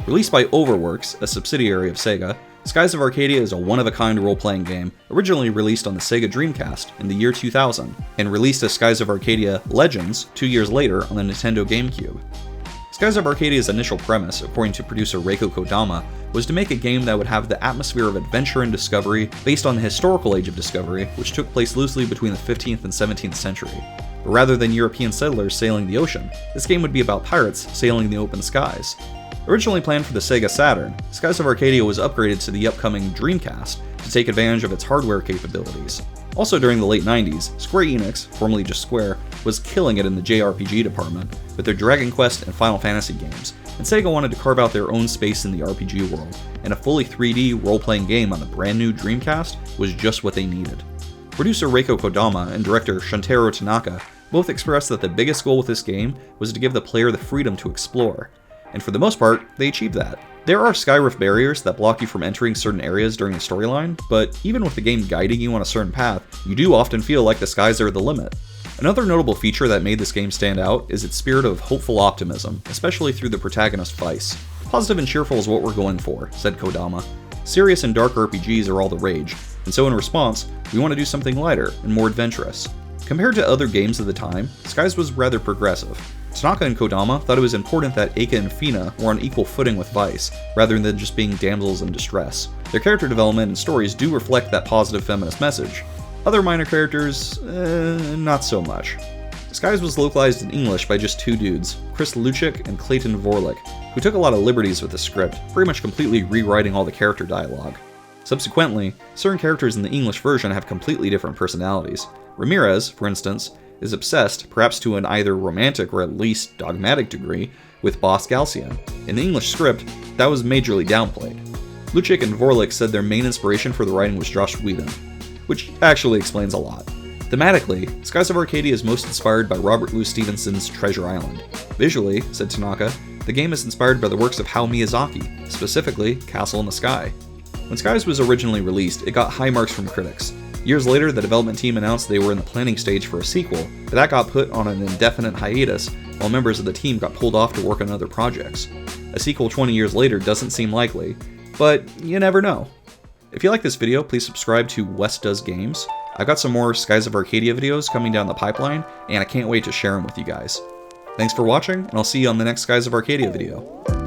Released by Overworks, a subsidiary of Sega, Skies of Arcadia is a one-of-a-kind role-playing game, originally released on the Sega Dreamcast in the year 2000, and released as Skies of Arcadia Legends 2 years later on the Nintendo GameCube. Skies of Arcadia's initial premise, according to producer Reiko Kodama, was to make a game that would have the atmosphere of adventure and discovery based on the historical age of discovery, which took place loosely between the 15th and 17th century. But rather than European settlers sailing the ocean, this game would be about pirates sailing the open skies. Originally planned for the Sega Saturn, Skies of Arcadia was upgraded to the upcoming Dreamcast to take advantage of its hardware capabilities. Also during the late 90s, Square Enix, formerly just Square, was killing it in the JRPG department with their Dragon Quest and Final Fantasy games, and Sega wanted to carve out their own space in the RPG world, and a fully 3D role-playing game on the brand new Dreamcast was just what they needed. Producer Reiko Kodama and director Shuntaro Tanaka both expressed that the biggest goal with this game was to give the player the freedom to explore, and for the most part, they achieved that. There are Skyrift barriers that block you from entering certain areas during the storyline, but even with the game guiding you on a certain path, you do often feel like the skies are the limit. Another notable feature that made this game stand out is its spirit of hopeful optimism, especially through the protagonist Vyse. Positive and cheerful is what we're going for, said Kodama. Serious and dark RPGs are all the rage, and so in response, we want to do something lighter and more adventurous. Compared to other games of the time, Skies was rather progressive. Tanaka and Kodama thought it was important that Eika and Fina were on equal footing with Vyse, rather than just being damsels in distress. Their character development and stories do reflect that positive feminist message. Other minor characters, not so much. Skies was localized in English by just two dudes, Chris Luchik and Clayton Vorlik, who took a lot of liberties with the script, pretty much completely rewriting all the character dialogue. Subsequently, certain characters in the English version have completely different personalities. Ramirez, for instance, is obsessed, perhaps to an either romantic or at least dogmatic degree, with Boss Galcian. In the English script, that was majorly downplayed. Luchik and Vorlik said their main inspiration for the writing was Joss Whedon, which actually explains a lot. Thematically, Skies of Arcadia is most inspired by Robert Louis Stevenson's Treasure Island. Visually, said Tanaka, the game is inspired by the works of Hayao Miyazaki, specifically Castle in the Sky. When Skies was originally released, it got high marks from critics. Years later, the development team announced they were in the planning stage for a sequel, but that got put on an indefinite hiatus while members of the team got pulled off to work on other projects. A sequel 20 years later doesn't seem likely, but you never know. If you like this video, please subscribe to Wes Does Games. I've got some more Skies of Arcadia videos coming down the pipeline, and I can't wait to share them with you guys. Thanks for watching, and I'll see you on the next Skies of Arcadia video.